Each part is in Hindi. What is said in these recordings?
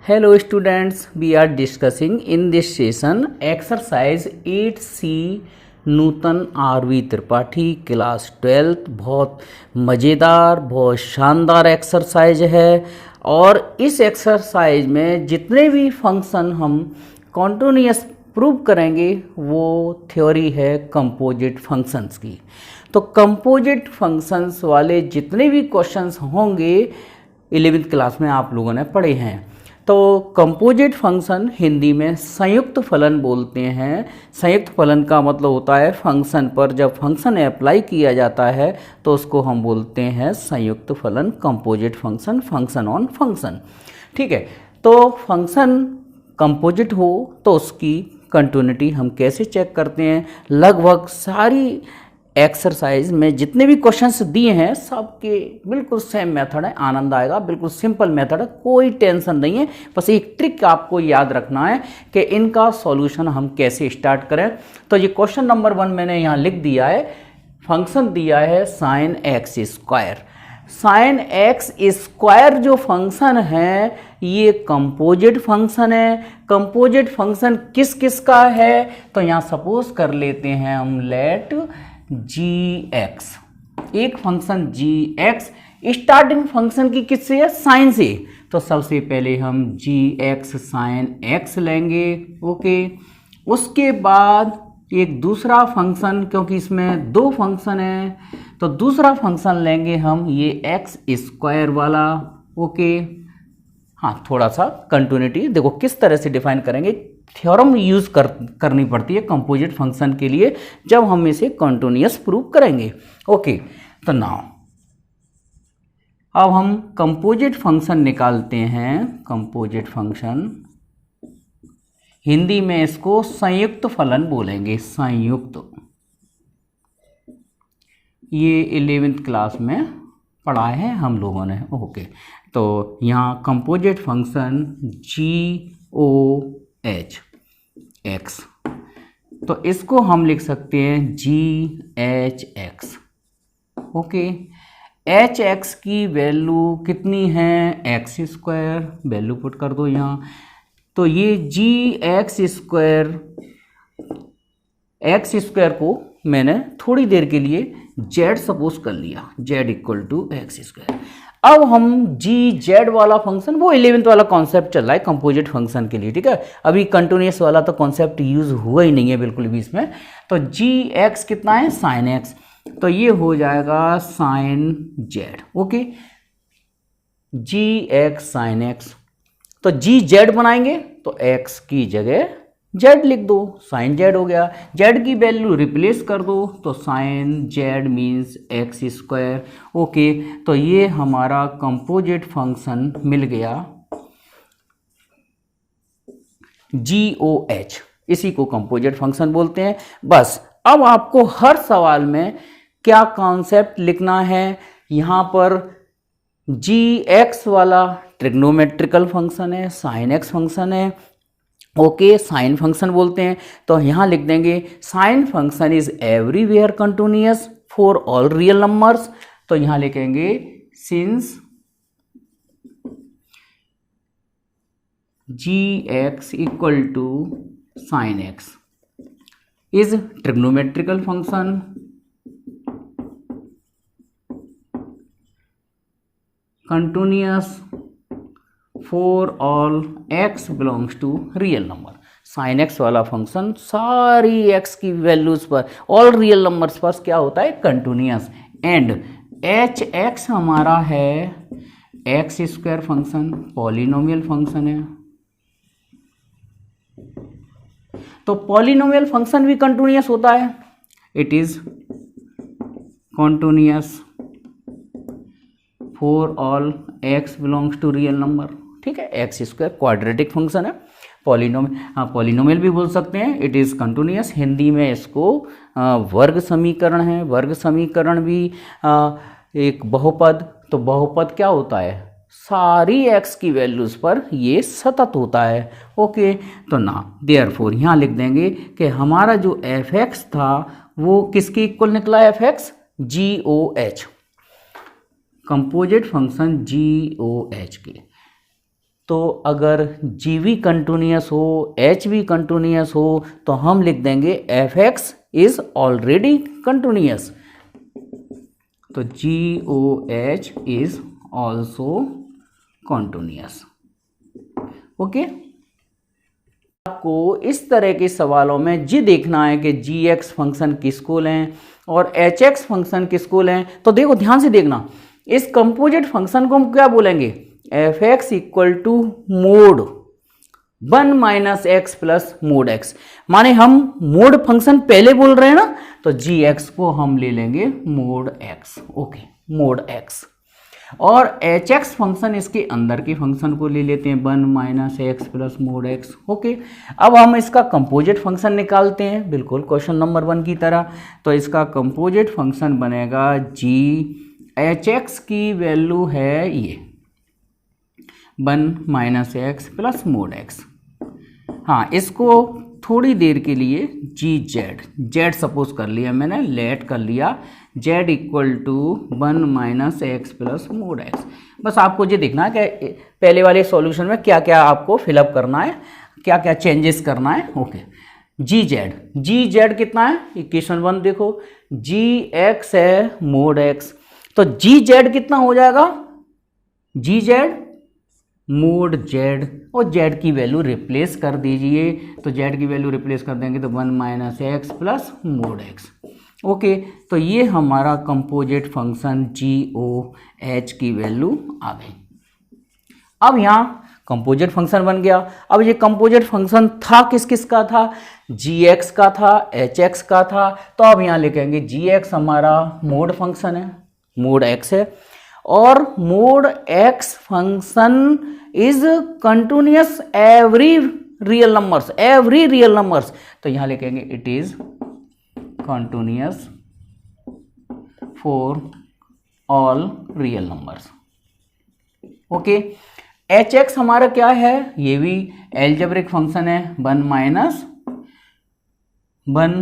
Hello students, we are discussing in this session exercise 8C Nutan RV Tripathi class 12th। बहुत मज़ेदार बहुत शानदार एक्सरसाइज है और इस एक्सरसाइज में जितने भी फंक्शन हम कॉन्टिन्यूअस प्रूव करेंगे वो थ्योरी है कंपोजिट फंक्शंस की। तो कंपोजिट फंक्शंस वाले जितने भी क्वेश्चंस होंगे 11th क्लास में आप लोगों ने पढ़े हैं। तो कंपोजिट फंक्शन हिंदी में संयुक्त फलन बोलते हैं। संयुक्त फलन का मतलब होता है फंक्शन पर जब फंक्शन अप्लाई किया जाता है तो उसको हम बोलते हैं संयुक्त फलन, composite function, function on function. ठीक है, तो फंक्शन कंपोजिट हो तो उसकी कंटिन्यूटी हम कैसे चेक करते हैं। लगभग सारी एक्सरसाइज में जितने भी क्वेश्चंस दिए हैं सबके बिल्कुल सेम मेथड है, आनंद आएगा। बिल्कुल सिंपल मेथड है, कोई टेंशन नहीं है। बस एक ट्रिक आपको याद रखना है कि इनका सॉल्यूशन हम कैसे स्टार्ट करें। तो ये क्वेश्चन नंबर 1 मैंने यहाँ लिख दिया है। फंक्शन दिया है sine x square. Sine x square जो फंक्शन है ये कंपोजिट फंक्शन है। कंपोजिट फंक्शन किस किस का है तो यहाँ सपोज कर लेते हैं हम लेट जी एक्स। एक फंक्शन जी एक्स स्टार्टिंग फंक्शन की किससे है, साइन से। तो सबसे पहले हम जी एक्स साइन एक्स लेंगे। ओके, उसके बाद एक दूसरा फंक्शन, क्योंकि इसमें 2 फंक्शन है तो दूसरा फंक्शन लेंगे हम ये एक्स स्क्वायर वाला। ओके, हाँ, थोड़ा सा कंटिन्यूटी देखो किस तरह से डिफाइन करेंगे। थ्योरम यूज करनी पड़ती है कंपोजिट फंक्शन के लिए जब हम इसे कंटिन्यूअस प्रूव करेंगे। ओके, तो नाउ अब हम कंपोजिट फंक्शन निकालते हैं। कंपोजिट फंक्शन हिंदी में इसको संयुक्त फलन बोलेंगे, संयुक्त। ये 11th क्लास में पढ़ा है हम लोगों ने। ओके, तो यहाँ composite function G O H x, तो इसको हम लिख सकते हैं जी H x. Okay, h X की वैल्यू कितनी है, एक्स स्क्वायर, वैल्यू पुट कर दो यहाँ। तो ये जी एक्स स्क्वायर को मैंने थोड़ी देर के लिए जेड सपोज कर लिया, z equal to x square. अब हम जी जेड वाला फंक्शन, वो 11th वाला कॉन्सेप्ट चल रहा है कंपोजिट फंक्शन के लिए। ठीक है, अभी कंटिन्यूअस वाला तो कॉन्सेप्ट यूज हुआ ही नहीं है बिल्कुल भी इसमें। तो जी एक्स कितना है, साइन एक्स, तो ये हो जाएगा साइन जेड। ओके, जी एक्स साइन एक्स, तो जी जेड बनाएंगे तो एक्स की जगह जेड लिख दो, साइन जेड हो गया। जेड की वैल्यू रिप्लेस कर दो तो sine z means x square. Okay, तो ये हमारा कंपोजिट फंक्शन मिल गया जी ओ एच, इसी को कंपोजिट फंक्शन बोलते हैं। बस अब आपको हर सवाल में क्या कॉन्सेप्ट लिखना है, यहाँ पर जी एक्स वाला ट्रिग्नोमेट्रिकल फंक्शन है, साइन एक्स फंक्शन है। ओके, साइन फंक्शन बोलते हैं तो यहाँ लिख देंगे sine function is everywhere continuous for all real numbers. तो यहाँ लिखेंगे since g x equal to sine x is trigonometrical function continuous for all x belongs to real number. Sine x वाला फंक्शन सारी एक्स की वैल्यूज पर, ऑल रियल नंबर्स पर क्या होता है, कंटिन्यूअस। एंड एच एक्स हमारा है x square function, polynomial function है। तो पॉलिनोमियल फंक्शन भी कंटिन्यूअस होता है, it is continuous for all x belongs to real number. ठीक है, एक्स स्क्वायर क्वाड्रेटिक फंक्शन है, पॉलिनोमियल भी बोल सकते हैं। इट इज़ कंटिन्यूअस, हिंदी में इसको वर्ग समीकरण है। वर्ग समीकरण भी एक बहुपद, तो बहुपद क्या होता है, सारी एक्स की वैल्यूज पर ये सतत होता है। ओके, तो ना देयरफॉर यहाँ लिख देंगे कि हमारा जो एफ एक्स था वो किसके इक्वल निकला, F X G O H, composite function G O H के। तो अगर जी वी कंटिन्यूस हो, एच भी कंटिन्यूस हो, तो हम लिख देंगे F X is already continuous. तो G O H is also continuous. Okay, आपको इस तरह के सवालों में जी देखना है कि जी एक्स फंक्शन किसको लें और एच एक्स फंक्शन किसको लें। तो देखो ध्यान से देखना, इस कंपोजिट फंक्शन को हम क्या बोलेंगे, f x equal to mod 1 minus x plus mod x. माने हम मोड फंक्शन पहले बोल रहे हैं ना, तो जी एक्स को हम ले लेंगे mode x. Okay, mode x. और एच एक्स फंक्शन इसके अंदर के फंक्शन को ले लेते हैं 1 minus x plus mod x. Okay, अब हम इसका कंपोजिट फंक्शन निकालते हैं, बिल्कुल क्वेश्चन नंबर 1 की तरह। तो इसका कंपोजिट फंक्शन बनेगा जी एच एक्स की वैल्यू है ये 1 minus x plus mod x. हाँ, इसको थोड़ी देर के लिए जी जेड सपोज कर लिया मैंने, लेट कर लिया z equal to 1 minus x plus mod x. बस आपको ये देखना है कि पहले वाले सॉल्यूशन में क्या क्या आपको फिलअप करना है, क्या क्या चेंजेस करना है। ओके, जी जेड कितना है, इक्वेशन 1 देखो, जी एक्स है मोड एक्स, तो जी जेड कितना हो जाएगा, जी जेड मोड जेड, और जेड की वैल्यू रिप्लेस कर दीजिए। तो जेड की वैल्यू रिप्लेस कर देंगे तो 1 minus x plus mod x. Okay, तो ये हमारा composite function G O H की वैल्यू आ गई। अब यहाँ कंपोजिट फंक्शन बन गया। अब ये कंपोजिट फंक्शन था किस किस का था, जी एक्स का था, एच एक्स का था। तो अब यहाँ लिखेंगे जी एक्स हमारा मोड फंक्शन है, मोड एक्स है, और mod x function is continuous every real numbers, तो यहां लिखेंगे it is continuous for all real numbers. Okay, h x हमारा क्या है, ये भी एल्जेब्रिक फंक्शन है 1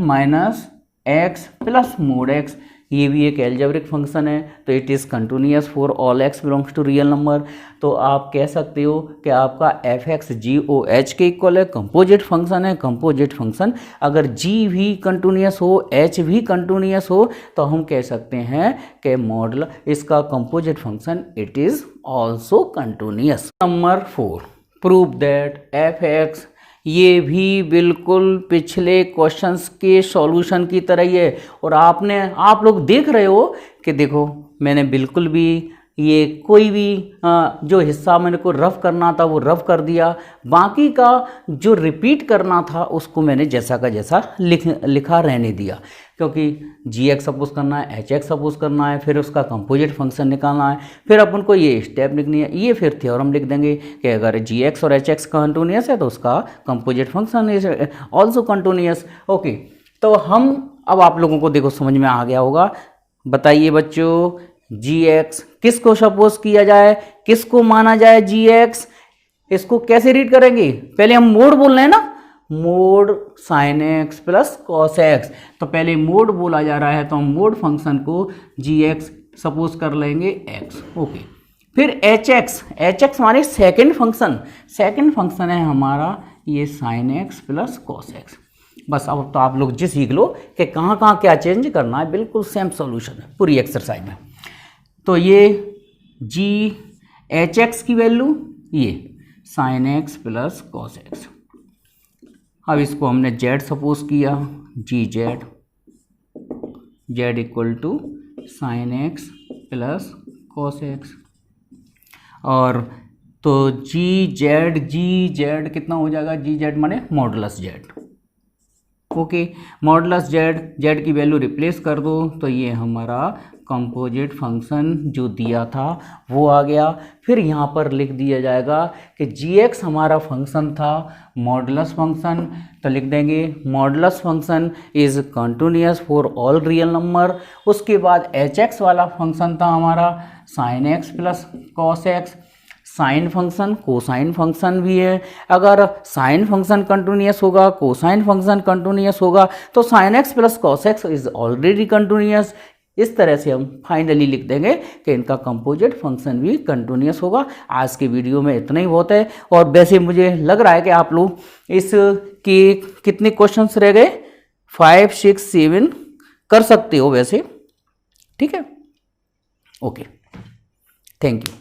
minus x plus mod x, ये भी एक एल्जेब्रिक फंक्शन है। तो it is continuous for all x belongs to real number. तो आप कह सकते हो कि आपका F X G O H के इक्वल है, कंपोजिट फंक्शन है। कंपोजिट फंक्शन अगर जी भी कंटिन्यूअस हो, एच भी कंटिन्यूअस हो, तो हम कह सकते हैं कि मॉडल इसका composite function it is also continuous. Number 4, prove that F x, ये भी बिल्कुल पिछले क्वेश्चंस के सॉल्यूशन की तरह ही है। और आप लोग देख रहे हो कि देखो मैंने बिल्कुल भी ये कोई भी जो हिस्सा मैंने को रफ करना था वो रफ कर दिया, बाकी का जो रिपीट करना था उसको मैंने जैसा का जैसा लिखा रहने दिया, क्योंकि जी एक्स सपोज करना है, एच एक्स सपोज करना है, फिर उसका कंपोजिट फंक्शन निकालना है, फिर अपन को ये स्टेप लिखनी है, ये फिर थ्योरम लिख देंगे कि अगर जी एक्स और एच एक्स कंटिन्यूअस है तो उसका composite function is also continuous. Okay, तो हम अब आप लोगों को देखो समझ में आ गया होगा। बताइए बच्चों, जी एक्स किसको सपोज किया जाए, किसको माना जाए जी एक्स, इसको कैसे रीड करेंगे, पहले हम मोड बोल रहे हैं ना, mod sine X plus cos x. तो पहले मोड बोला जा रहा है तो हम मोड फंक्शन को जी एक्स सपोज कर लेंगे एक्स। ओके, फिर एच एक्स हमारे सेकेंड फंक्शन है हमारा ये sine X plus cos x. बस अब तो आप लोग जी सीख लो कि कहाँ कहाँ क्या चेंज करना है, बिल्कुल सेम सॉल्यूशन है पूरी एक्सरसाइज में। तो ये जी एच एक्स की वैल्यू ये sine X plus cos X. अब इसको हमने जेड सपोज किया, G Z equal to sine X plus cos X. और तो जी जेड कितना हो जाएगा, जी जेड माने modulus Z. Okay, modulus Z की वैल्यू रिप्लेस कर दो तो ये हमारा कंपोजिट फंक्शन जो दिया था वो आ गया। फिर यहाँ पर लिख दिया जाएगा कि जी एक्स हमारा फंक्शन था मॉडुलस फंक्शन, तो लिख देंगे modulus function is continuous for all real number. उसके बाद एच एक्स वाला फंक्शन था हमारा sign X plus cos x. Sine function cosine function भी है, अगर साइन फंक्शन कंटिन्यूअस होगा, कोसाइन फंक्शन कंटिन्यूअस होगा, तो sign X plus cos x is already continuous. इस तरह से हम फाइनली लिख देंगे कि इनका कंपोजिट फंक्शन भी कंटिन्यूस होगा। आज के वीडियो में इतना ही बहुत है। और वैसे मुझे लग रहा है कि आप लोग इस की कितने क्वेश्चंस रह गए, 5, 6, 7 कर सकते हो वैसे, ठीक है। Okay, thank you.